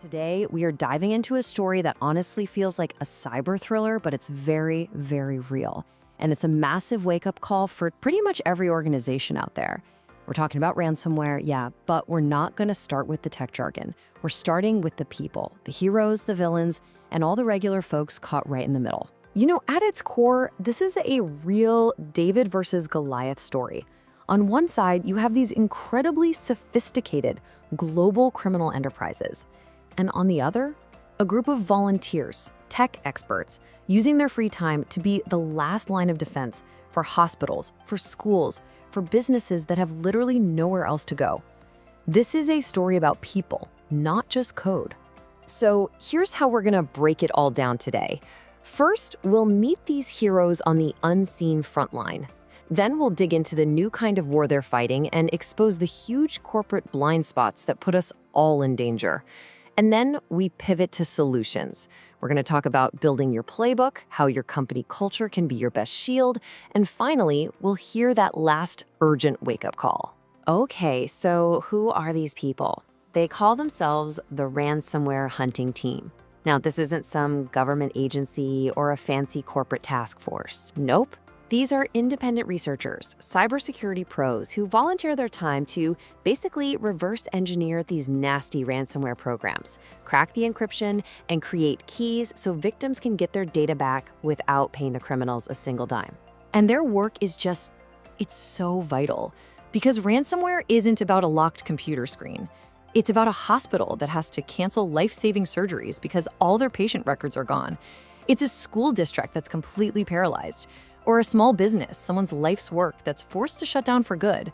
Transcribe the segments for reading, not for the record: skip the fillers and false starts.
Today, we are diving into a story that honestly feels like a cyber thriller, but it's very, very real. And it's a massive wake-up call for pretty much every organization out there. We're talking about ransomware, yeah, but we're not going to start with the tech jargon. We're starting with the people, the heroes, the villains, and all the regular folks caught right in the middle. At its core, this is a real David versus Goliath story. On one side, you have these incredibly sophisticated global criminal enterprises. And on the other, a group of volunteers, tech experts, using their free time to be the last line of defense for hospitals, for schools, for businesses that have literally nowhere else to go. This is a story about people, not just code. So here's how we're gonna break it all down today. First, we'll meet these heroes on the unseen front line. Then we'll dig into the new kind of war they're fighting and expose the huge corporate blind spots that put us all in danger. And then we pivot to solutions. We're going to talk about building your playbook, how your company culture can be your best shield, and finally, we'll hear that last urgent wake-up call. Okay, so who are these people? They call themselves the Ransomware Hunting Team. Now, this isn't some government agency or a fancy corporate task force. Nope. These are independent researchers, cybersecurity pros who volunteer their time to basically reverse engineer these nasty ransomware programs, crack the encryption, and create keys so victims can get their data back without paying the criminals a single dime. And their work is it's so vital because ransomware isn't about a locked computer screen. It's about a hospital that has to cancel life-saving surgeries because all their patient records are gone. It's a school district that's completely paralyzed. Or a small business, someone's life's work that's forced to shut down for good.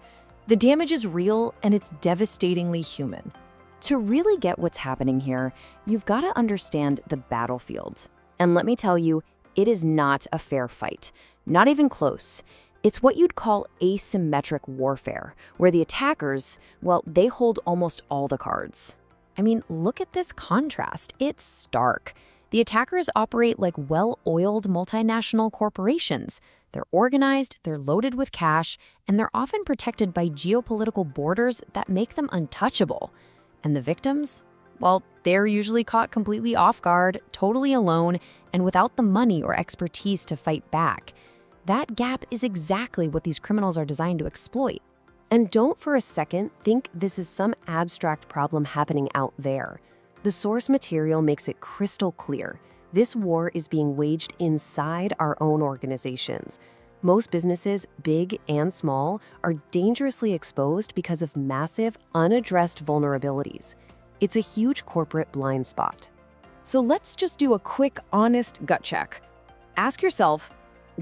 The damage is real and it's devastatingly human. To really get what's happening here, you've got to understand the battlefield. And let me tell you, it is not a fair fight. Not even close. It's what you'd call asymmetric warfare, where the attackers, well, they hold almost all the cards. I mean, look at this contrast. It's stark. The attackers operate like well-oiled multinational corporations. They're organized, they're loaded with cash, and they're often protected by geopolitical borders that make them untouchable. And the victims? Well, they're usually caught completely off guard, totally alone, and without the money or expertise to fight back. That gap is exactly what these criminals are designed to exploit. And don't for a second think this is some abstract problem happening out there. The source material makes it crystal clear. This war is being waged inside our own organizations. Most businesses, big and small, are dangerously exposed because of massive, unaddressed vulnerabilities. It's a huge corporate blind spot. So let's just do a quick, honest gut check. Ask yourself,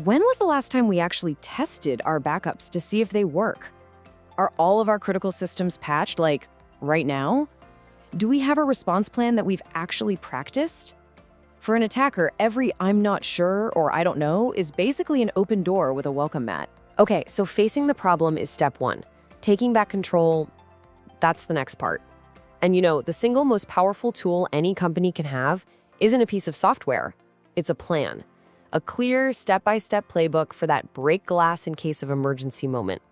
when was the last time we actually tested our backups to see if they work? Are all of our critical systems patched, like, right now? Do we have a response plan that we've actually practiced? For an attacker, every "I'm not sure" or "I don't know" is basically an open door with a welcome mat. Okay, so facing the problem is step one. Taking back control, that's the next part. And the single most powerful tool any company can have isn't a piece of software. It's a plan. A clear, step-by-step playbook for that break glass in case of emergency moment.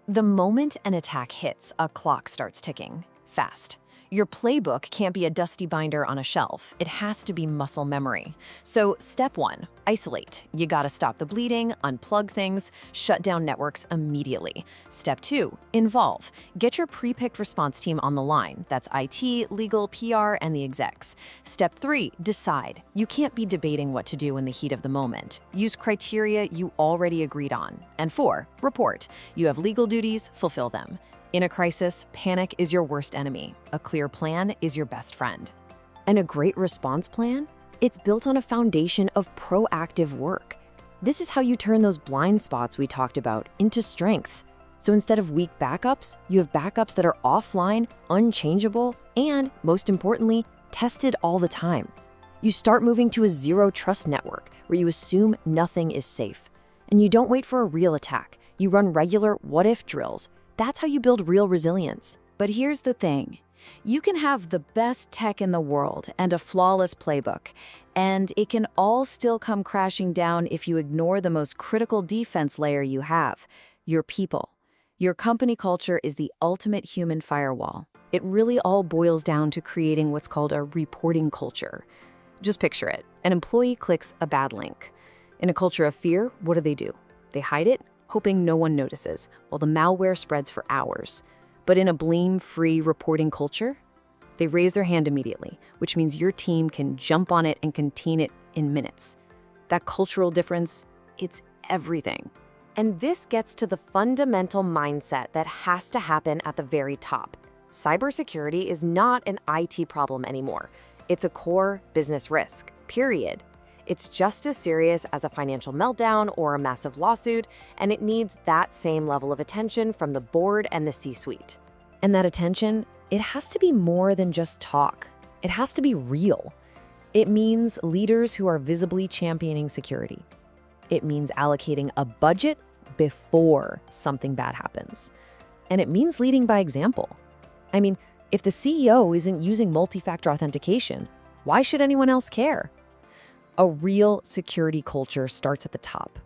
The moment an attack hits, a clock starts ticking, fast. Your playbook can't be a dusty binder on a shelf. It has to be muscle memory. So step one, isolate. You gotta stop the bleeding, unplug things, shut down networks immediately. Step two, involve. Get your pre-picked response team on the line. That's IT, legal, PR, and the execs. Step three, decide. You can't be debating what to do in the heat of the moment. Use criteria you already agreed on. And four, report. You have legal duties, fulfill them. In a crisis, panic is your worst enemy. A clear plan is your best friend. And a great response plan? It's built on a foundation of proactive work. This is how you turn those blind spots we talked about into strengths. So instead of weak backups, you have backups that are offline, unchangeable, and, most importantly, tested all the time. You start moving to a zero-trust network where you assume nothing is safe. And you don't wait for a real attack. You run regular what-if drills. That's how you build real resilience. But here's the thing. You can have the best tech in the world and a flawless playbook, and it can all still come crashing down if you ignore the most critical defense layer you have, your people. Your company culture is the ultimate human firewall. It really all boils down to creating what's called a reporting culture. Just picture it. An employee clicks a bad link. In a culture of fear, what do? They hide it, hoping no one notices, while the malware spreads for hours. But in a blame-free reporting culture, they raise their hand immediately, which means your team can jump on it and contain it in minutes. That cultural difference, it's everything. And this gets to the fundamental mindset that has to happen at the very top. Cybersecurity is not an IT problem anymore. It's a core business risk, period. It's just as serious as a financial meltdown or a massive lawsuit, and it needs that same level of attention from the board and the C-suite. And that attention, it has to be more than just talk. It has to be real. It means leaders who are visibly championing security. It means allocating a budget before something bad happens. And it means leading by example. I mean, if the CEO isn't using multi-factor authentication, why should anyone else care? A real security culture starts at the top.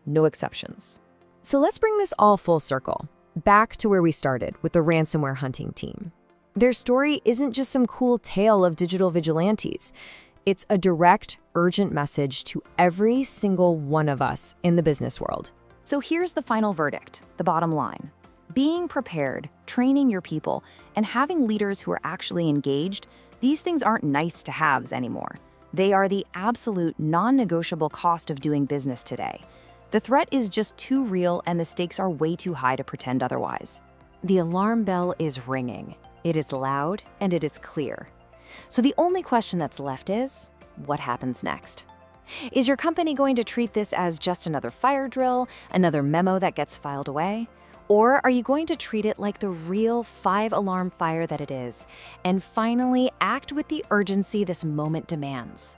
No exceptions. So let's bring this all full circle, back to where we started with the Ransomware Hunting Team. Their story isn't just some cool tale of digital vigilantes. It's a direct, urgent message to every single one of us in the business world. So here's the final verdict, the bottom line. Being prepared, training your people, and having leaders who are actually engaged, these things aren't nice-to-haves anymore. They are the absolute non-negotiable cost of doing business today. The threat is just too real and the stakes are way too high to pretend otherwise. The alarm bell is ringing. It is loud and it is clear. So the only question that's left is, what happens next? Is your company going to treat this as just another fire drill, another memo that gets filed away? Or are you going to treat it like the real 5-alarm fire that it is, and finally act with the urgency this moment demands?